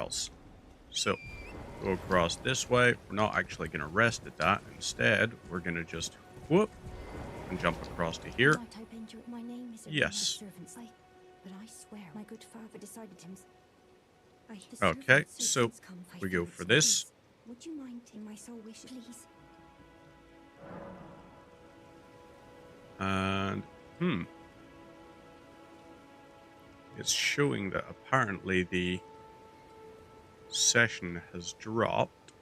else. So, go across this way. We're not actually going to rest at that. Instead, we're going to just whoop and jump across to here. Might I bend you? My name is Yes. but I swear my good father decided him. Okay, so we go for this. Would you mind taking my soul wish, please? And, it's showing that apparently the session has dropped.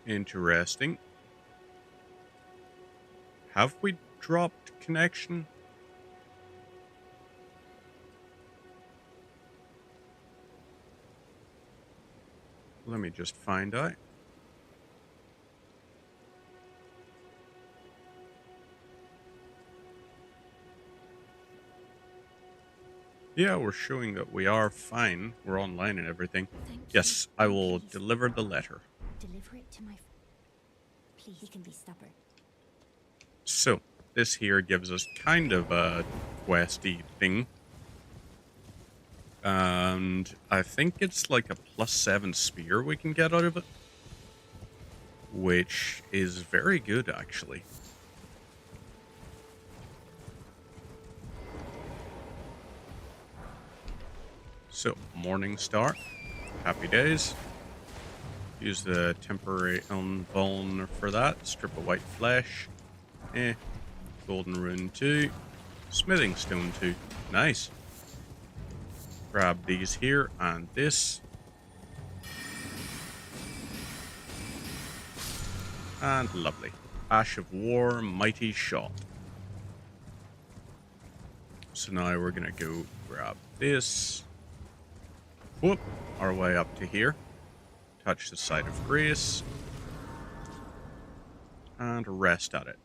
Interesting. Have we dropped connection? Let me just find out. Yeah, we're showing that we are fine. We're online and everything. Yes, I will deliver the letter. Deliver it to my... Please, he can be stubborn. So, this here gives us kind of a questy thing. And I think it's like a +7 spear we can get out of it. Which is very good, actually. So, morning star. Happy days. Use the temporary invuln for that. Strip of white flesh. Golden rune 2. Smithing stone 2. Nice. Grab these here and this. And lovely. Ash of War, Mighty Shot. So now we're going to go grab this. Whoop. Our way up to here. Touch the site of grace. And rest at it.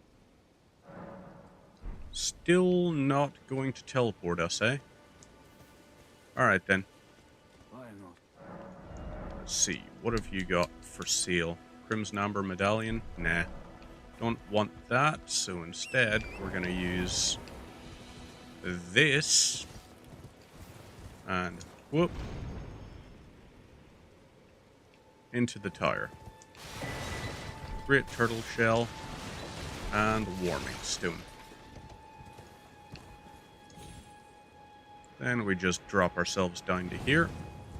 Still not going to teleport us, eh? Alright then. Let's see. What have you got for sale? Crimson Amber Medallion? Nah. Don't want that. So instead, we're going to use this. And whoop. Into the tower. Great turtle shell. And warming stone. Then we just drop ourselves down to here.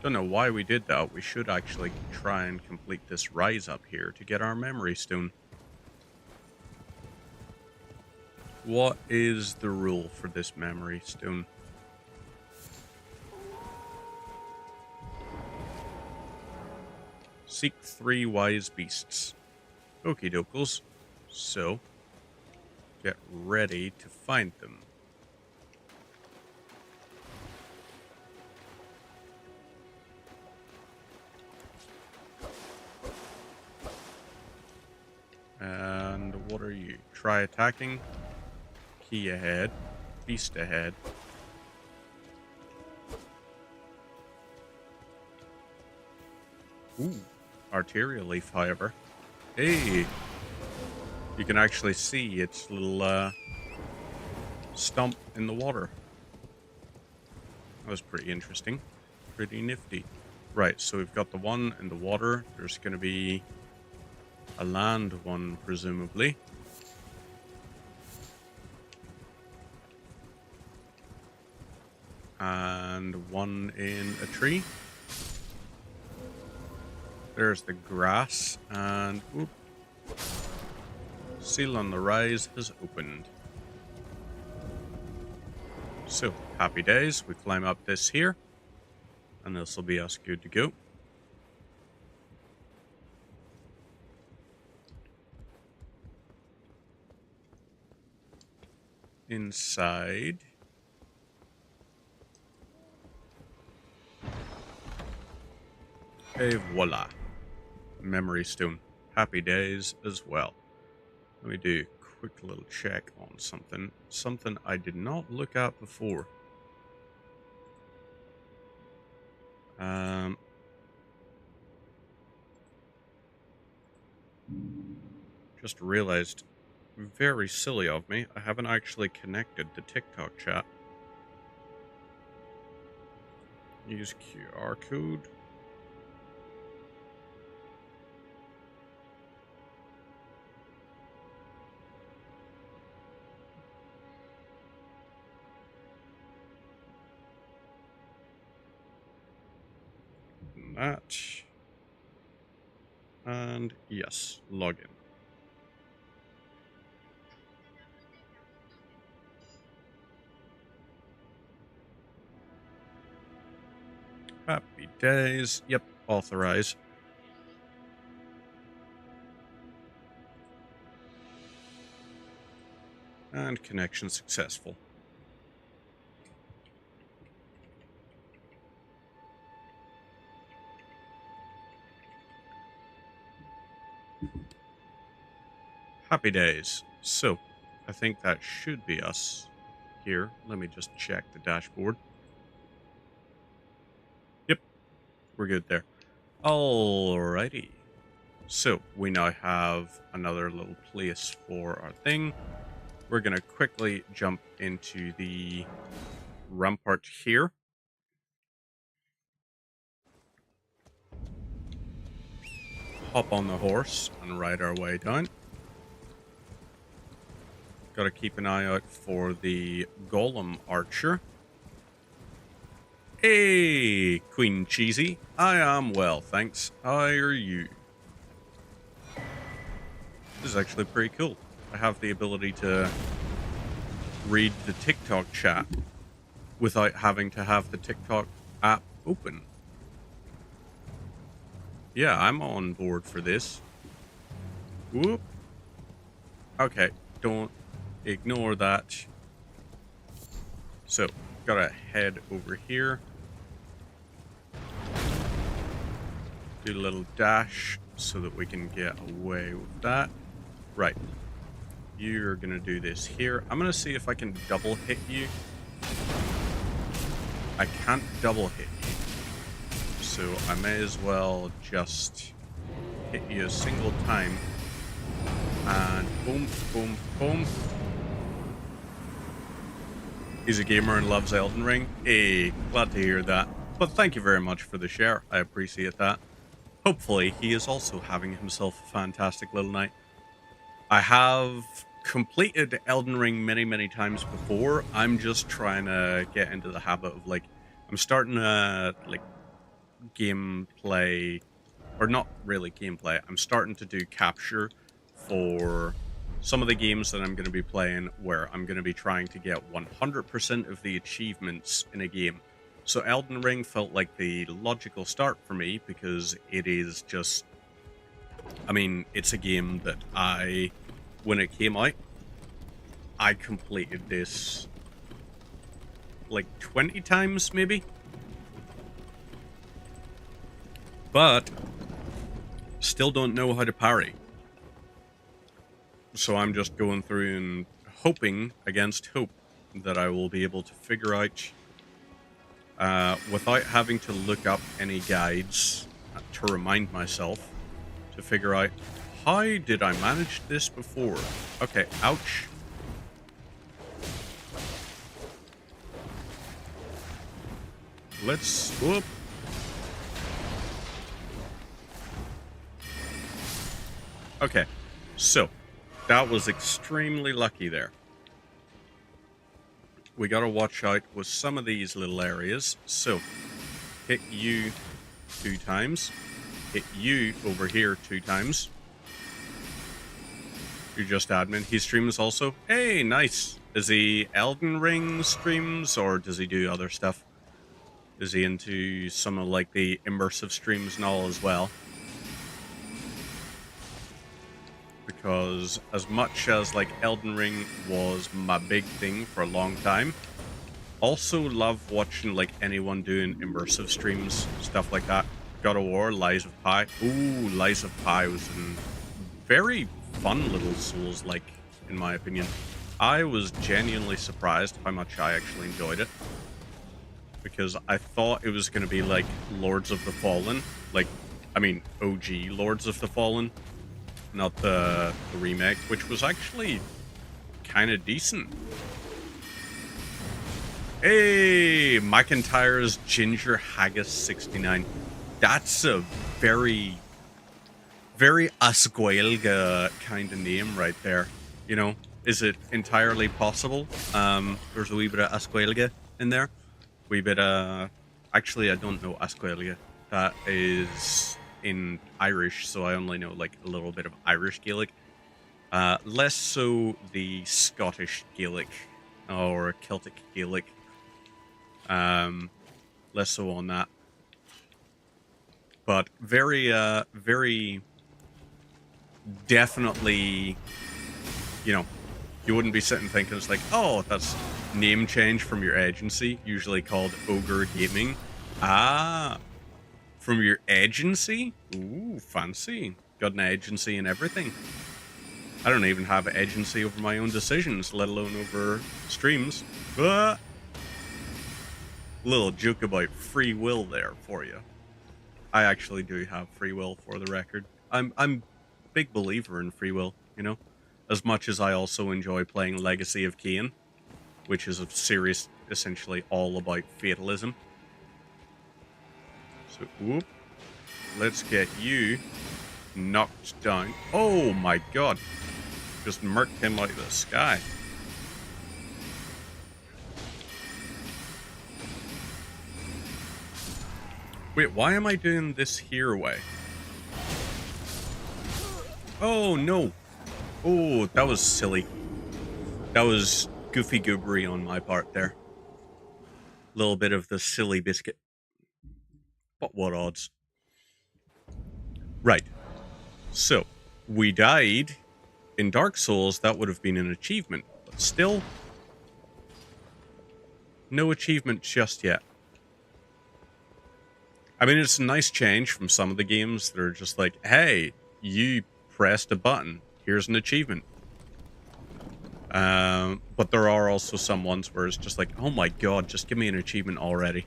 Don't know why we did that. We should actually try and complete this rise up here to get our memory stone. What is the rule for this memory stone? Seek 3 wise beasts. Okie dokes. So, get ready to find them. And what are you? Try attacking. Key ahead. Beast ahead. Ooh. Arterial leaf, however. Hey! You can actually see its little stump in the water. That was pretty interesting. Pretty nifty. Right, so we've got the one in the water. There's going to be a land one, presumably. And one in a tree. There's the grass, and whoop. Seal on the rise has opened. So, happy days. We climb up this here, and this will be us good to go. Inside. Et voila. Memory stone. Happy days as well. Let me do a quick little check on something. Something I did not look at before. Just realized Very silly of me. I haven't actually connected to TikTok chat. Use QR code. That. And yes, login. Happy days. Yep, authorize. And connection successful. Happy days. So, I think that should be us here. Let me just check the dashboard. Yep, we're good there. Alrighty. So, we now have another little place for our thing. We're going to quickly jump into the rampart here. Hop on the horse and ride our way down. Got to keep an eye out for the golem archer. Hey, Queen Cheesy. I am well, thanks. How are you? This is actually pretty cool. I have the ability to read the TikTok chat without having to have the TikTok app open. Yeah, I'm on board for this. Whoop. Okay, don't ignore that. So, gotta head over here. Do a little dash so that we can get away with that. Right. You're gonna do this here. I'm gonna see if I can double hit you. I can't double hit you. So I may as well just hit you a single time. And boom, boom, boom. He's a gamer and loves Elden Ring. Hey, glad to hear that. But thank you very much for the share. I appreciate that. Hopefully, he is also having himself a fantastic little night. I have completed Elden Ring many, many times before. I'm just trying to get into the habit of, like, I'm starting to, like, gameplay, or not really gameplay. I'm starting to do capture for some of the games that I'm going to be playing where I'm going to be trying to get 100% of the achievements in a game. So Elden Ring felt like the logical start for me because it is just, I mean, it's a game that when it came out, I completed this like 20 times maybe. But still don't know how to parry. So I'm just going through and hoping against hope that I will be able to figure out, without having to look up any guides to remind myself, to figure out, how did I manage this before? Okay, ouch. Let's, whoop. Okay, so that was extremely lucky there. We gotta watch out with some of these little areas. So, hit you 2 times. Hit you over here 2 times. You're just admin. He streams also. Hey, nice. Is he Elden Ring streams or does he do other stuff? Is he into some of like the immersive streams and all as well? Because as much as like Elden Ring was my big thing for a long time, also love watching like anyone doing immersive streams, stuff like that. God of War, Lies of Pi. Ooh, Lies of Pi was a very fun little Souls-like, in my opinion. I was genuinely surprised how much I actually enjoyed it. Because I thought it was going to be like Lords of the Fallen. Like, I mean, OG Lords of the Fallen. not the remake, which was actually kind of decent. Hey, McIntyre's Ginger Haggis 69. That's a very, very Asguelga kind of name right there. You know, is it entirely possible? There's a wee bit of Asguelga in there. Wee bit actually I don't know Asguelga. That is in Irish, so I only know like a little bit of Irish Gaelic. Less so the Scottish Gaelic or Celtic Gaelic. Less so on that. But very very definitely, you know, you wouldn't be sitting thinking it's like, oh, that's name change from your agency, usually called Ogre Gaming. Ah, from your agency? Ooh, fancy. Got an agency and everything. I don't even have an agency over my own decisions, let alone over streams. But little joke about free will there for you. I actually do have free will, for the record. I'm a big believer in free will, you know? As much as I also enjoy playing Legacy of Kain, which is a series essentially all about fatalism. So, whoop. Let's get you knocked down. Oh my god. Just murked him out of the sky. Wait, why am I doing this here way? Oh, no. Oh, that was silly. That was goofy goobery on my part there. Little bit of the silly biscuit. But what odds? Right. So, we died. In Dark Souls, that would have been an achievement. But still, no achievement just yet. I mean, it's a nice change from some of the games that are just like, hey, you pressed a button. Here's an achievement. But there are also some ones where it's just like, oh my god, just give me an achievement already.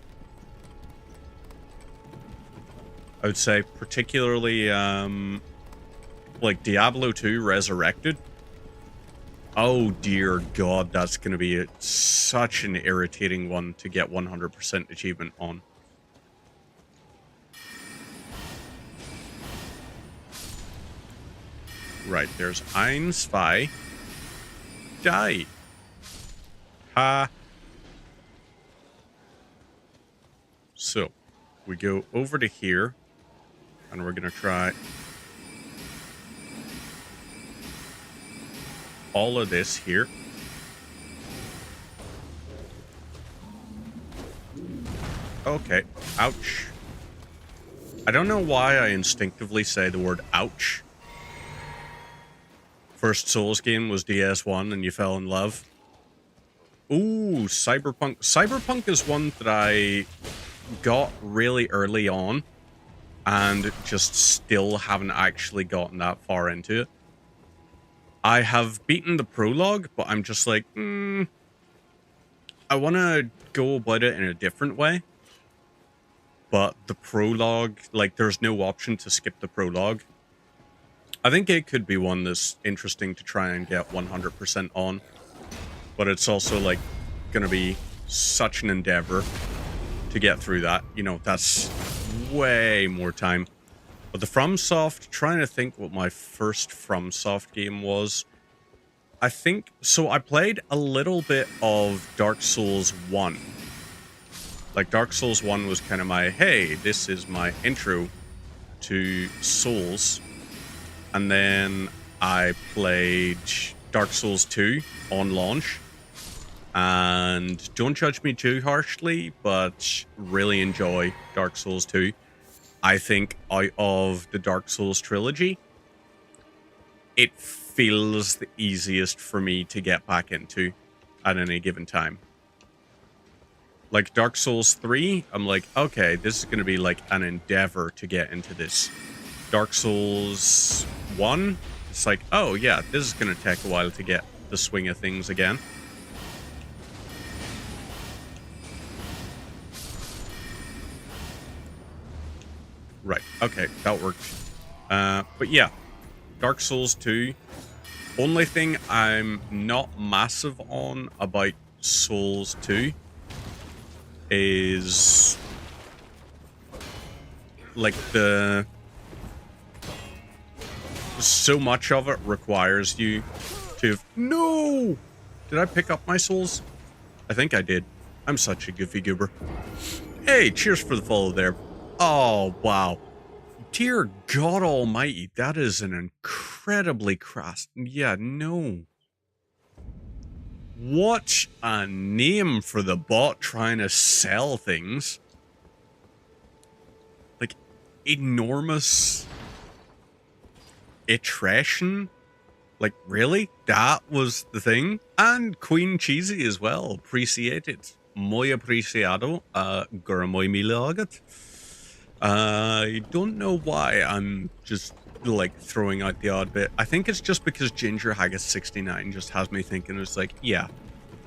I would say particularly, like Diablo 2 Resurrected. Oh dear god, that's going to be such an irritating one to get 100% achievement on. Right, there's Ein, Zwei, Die. Ha. So, we go over to here, and we're going to try all of this here. Okay, ouch. I don't know why I instinctively say the word ouch. First Souls game was DS1 and you fell in love. Ooh, Cyberpunk. Cyberpunk is one that I got really early on and just still haven't actually gotten that far into it. I have beaten the prologue, but I'm just like, I want to go about it in a different way. But the prologue, like, there's no option to skip the prologue. I think it could be one that's interesting to try and get 100% on. But it's also, like, going to be such an endeavor to get through that. You know, that's way more time. But the FromSoft, trying to think what my first FromSoft game was. I think, so I played a little bit of Dark Souls 1. Like, Dark Souls 1 was kind of my, hey, this is my intro to Souls. And then I played Dark Souls 2 on launch. And don't judge me too harshly, but really enjoy Dark Souls 2. I think out of the Dark Souls trilogy, it feels the easiest for me to get back into at any given time. Like Dark Souls 3, I'm like, okay, this is going to be like an endeavor to get into this. Dark Souls 1, it's like, oh yeah, this is going to take a while to get the swing of things again. Right, okay, that worked. But yeah, Dark Souls 2. Only thing I'm not massive on about Souls 2 is like so much of it requires you to no. Did I pick up my souls? I think I did. I'm such a goofy goober. Hey, cheers for the follow there. Oh wow. Dear God Almighty, that is an incredibly crass. Yeah, no. What a name for the bot trying to sell things. Like, enormous iteration? Like, really? That was the thing? And Queen Cheesy as well. Appreciate it. Muy apreciado. Gura muy milagat. I don't know why I'm just, like, throwing out the odd bit. I think it's just because Ginger Haggis 69 just has me thinking, it's like, yeah,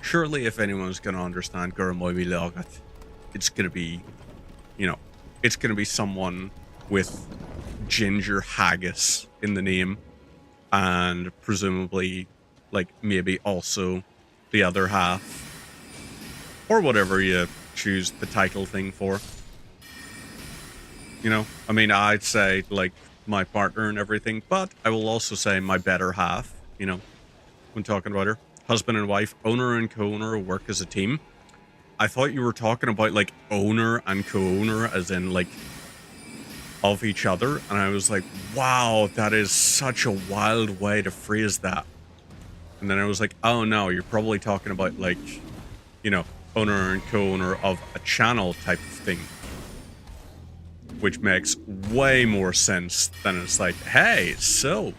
surely if anyone's going to understand Gura muy milagat, it's going to be, you know, it's going to be someone with Ginger Haggis in the name. And presumably, like, maybe also the other half. Or whatever you choose the title thing for. You know? I mean, I'd say, like, my partner and everything, but I will also say my better half, you know, when talking about her. Husband and wife, owner and co-owner work as a team. I thought you were talking about, like, owner and co-owner as in, like, of each other, and I was like, wow, that is such a wild way to phrase that. And then I was like, oh no, you're probably talking about, like, you know, owner and co-owner of a channel type of thing, which makes way more sense than it's like, hey, so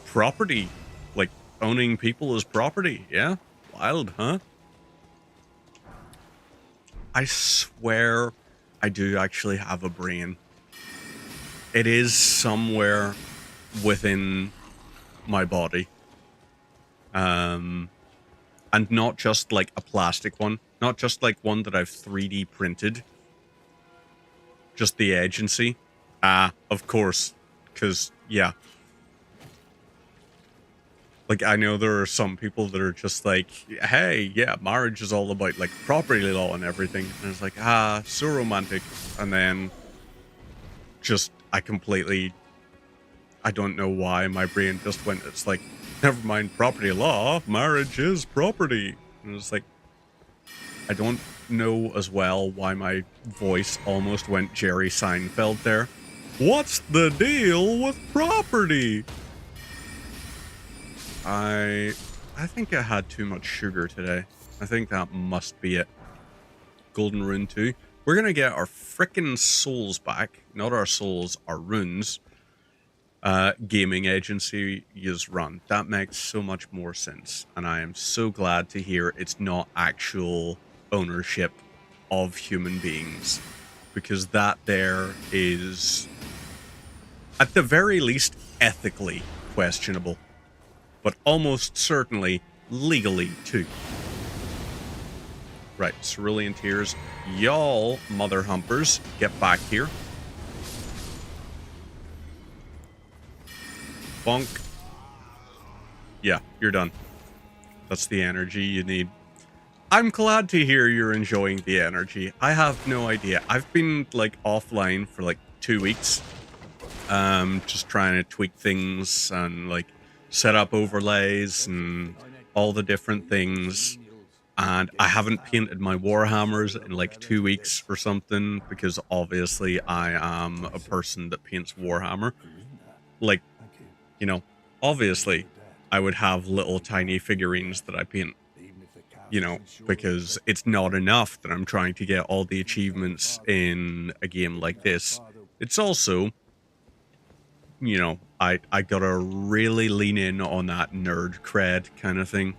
property, like owning people as property. Yeah, wild, huh? I swear I do actually have a brain. It is somewhere within my body. And not just like a plastic one, not just like one that I've 3D printed. Just the agency. Of course. Because, yeah. Like, I know there are some people that are just like, hey, yeah, marriage is all about, like, property law and everything. And it's like, so romantic. And then just, I don't know why my brain just went, it's like, never mind property law, marriage is property. And it's like, I don't know as well why my voice almost went Jerry Seinfeld there. What's the deal with property? I think I had too much sugar today. I think that must be it. Golden Rune 2. We're going to get our frickin' souls back. Not our souls, our runes. Gaming agency is run. That makes so much more sense. And I am so glad to hear it's not actual ownership of human beings. Because that there is, at the very least, ethically questionable. But almost certainly legally too. Right, Cerulean Tears. Y'all, mother humpers, get back here. Bonk. Yeah, you're done. That's the energy you need. I'm glad to hear you're enjoying the energy. I have no idea. I've been, like, offline for, like, 2 weeks. Just trying to tweak things and, like, set up overlays and all the different things. And I haven't painted my Warhammers in, like, 2 weeks or something, because obviously I am a person that paints Warhammer. Like, you know, obviously I would have little tiny figurines that I paint, you know, because it's not enough that I'm trying to get all the achievements in a game like this. It's also, you know, I gotta really lean in on that nerd cred kind of thing.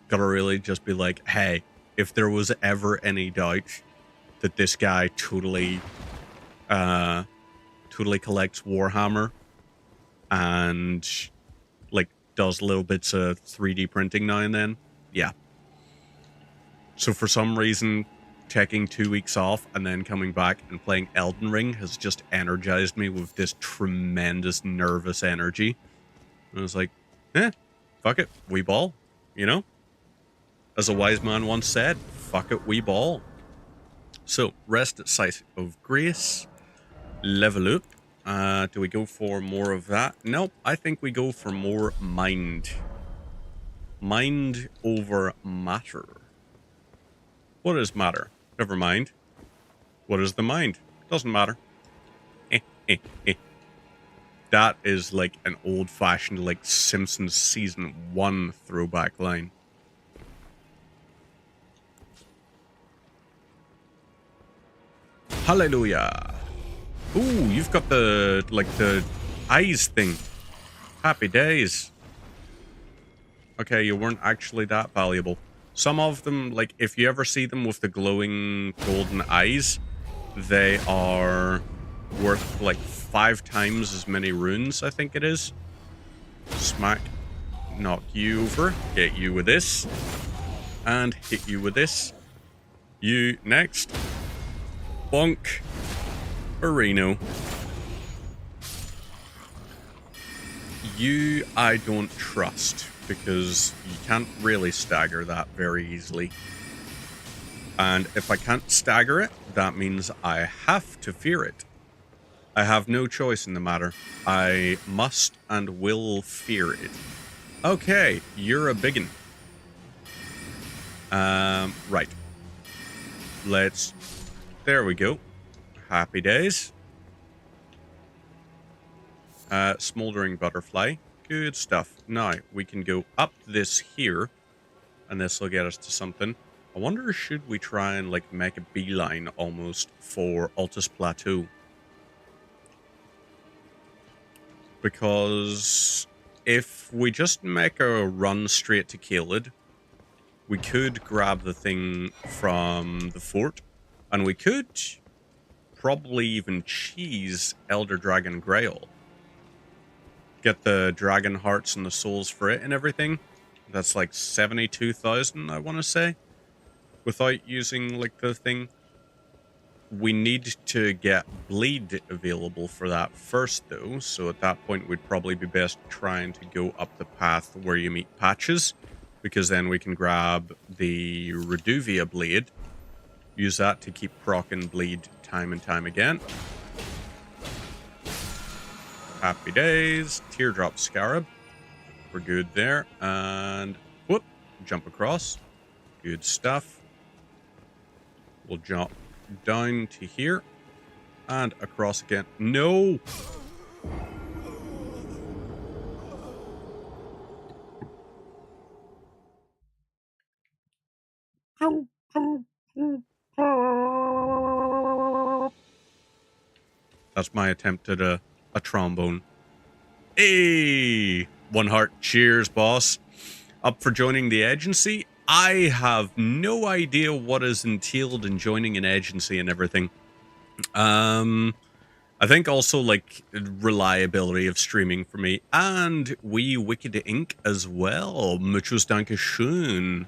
Gotta really just be like, hey, if there was ever any doubt that this guy totally collects Warhammer and, like, does little bits of 3D printing now and then, yeah. So for some reason, taking 2 weeks off and then coming back and playing Elden Ring has just energized me with this tremendous nervous energy. And I was like, fuck it, we ball, you know? As a wise man once said, fuck it, we ball. So, rest at Site of Grace, level up. Do we go for more of that? Nope, I think we go for more mind. Mind over matter. What is matter? Never mind. What is the mind? Doesn't matter. That is like an old-fashioned, like, Simpsons Season 1 throwback line. Hallelujah. Ooh, you've got the, like, the eyes thing. Happy days. Okay, you weren't actually that valuable. Some of them, like, if you ever see them with the glowing golden eyes, they are worth, like, 5 times as many runes, I think it is. Smack. Knock you over. Get you with this. And hit you with this. You next. Bonk. Areno. You I don't trust, because you can't really stagger that very easily. And if I can't stagger it, that means I have to fear it. I have no choice in the matter. I must and will fear it. Okay, you're a biggin. Right. Let's... There we go. Happy days. Smoldering butterfly. Good stuff. Now, we can go up this here, and this will get us to something. I wonder, should we try and, like, make a beeline almost for Altus Plateau? Because if we just make a run straight to Caelid, we could grab the thing from the fort, and we could probably even cheese Elder Dragon Grail. Get the dragon hearts and the souls for it and everything. That's like 72,000, I want to say. Without using, like, the thing. We need to get bleed available for that first, though. So at that point, we'd probably be best trying to go up the path where you meet patches. Because then we can grab the Reduvia blade. Use that to keep proccing bleed time and time again. Happy days. Teardrop Scarab. We're good there. And whoop. Jump across. Good stuff. We'll jump down to here. And across again. No! That's my attempt at a trombone. Hey! 1 heart. Cheers, boss. Up for joining the agency? I have no idea what is entailed in joining an agency and everything. I think also, like, reliability of streaming for me. And we Wicked Inc. as well. Muchos Dankeschön.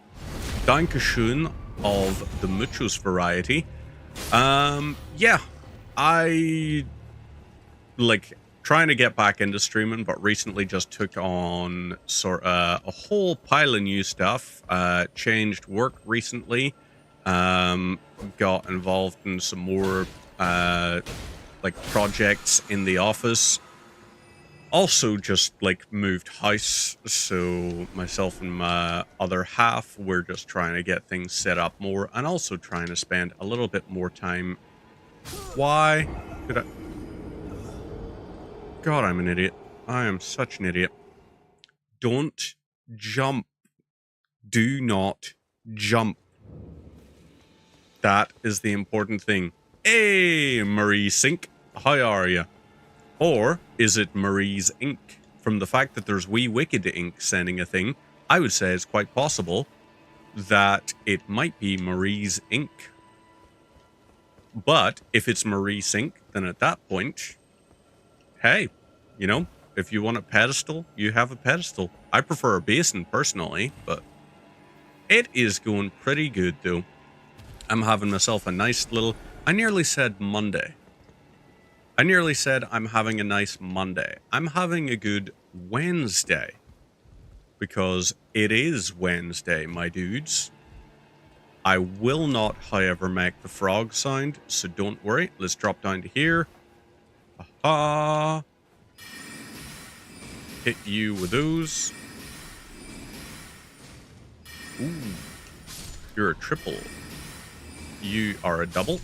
Dankeschön of the Muchos variety. Yeah. I... like... trying to get back into streaming, but recently just took on a whole pile of new stuff. Changed work recently. Got involved in some more like projects in the office. Also just like moved house, so myself and my other half were just trying to get things set up more, and also trying to spend a little bit more time. Why could I... God, I'm an idiot. I am such an idiot. Don't jump. Do not jump. That is the important thing. Hey, Marie Sink. How are you? Or is it Marie's Ink? From the fact that there's Wee Wicked Ink sending a thing, I would say it's quite possible that it might be Marie's Ink. But if it's Marie Sink, then at that point... hey, you know, if you want a pedestal, you have a pedestal. I prefer a basin, personally, but it is going pretty good, though. I'm having myself a nice little... I nearly said Monday. I nearly said I'm having a nice Monday. I'm having a good Wednesday. Because it is Wednesday, my dudes. I will not, however, make the frog sound, so don't worry. Let's drop down to here. Aha! Hit you with those. Ooh. You're a triple. You are a double.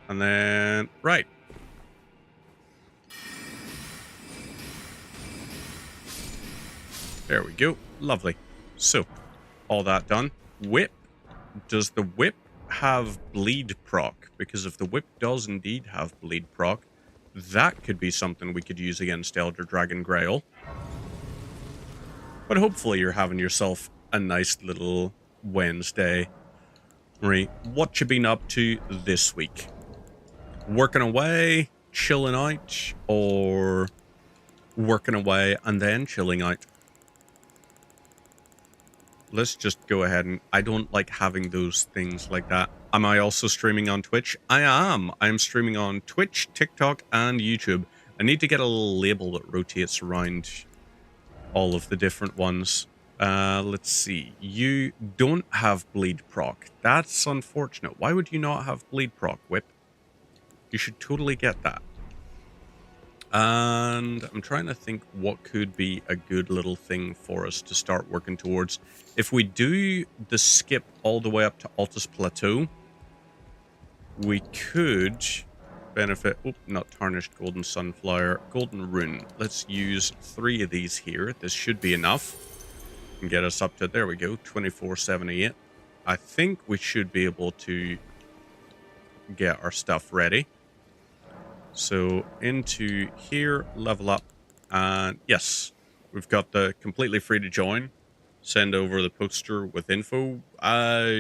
And then... Right. There we go. Lovely. So, all that done. Whip. Does the whip have bleed proc? Because if the whip does indeed have bleed proc, that could be something we could use against Elder Dragon Grail. But hopefully you're having yourself a nice little Wednesday. Right, what you been up to this week? Working away, chilling out, or working away and then chilling out? Let's just go ahead and... I don't like having those things like that. Am I also streaming on Twitch? I am. I'm streaming on Twitch, TikTok, and YouTube. I need to get a little label that rotates around all of the different ones. Let's see. You don't have bleed proc. That's unfortunate. Why would you not have bleed proc, Whip? You should totally get that. And I'm trying to think what could be a good little thing for us to start working towards. If we do the skip all the way up to Altus Plateau, we could benefit... Oh, not tarnished golden sunflower. Golden rune. Let's use 3 of these here. This should be enough. And get us up to... There we go. 2478. I think we should be able to get our stuff ready. So into here, level up, and yes, we've got the completely free to join. Send over the poster with info.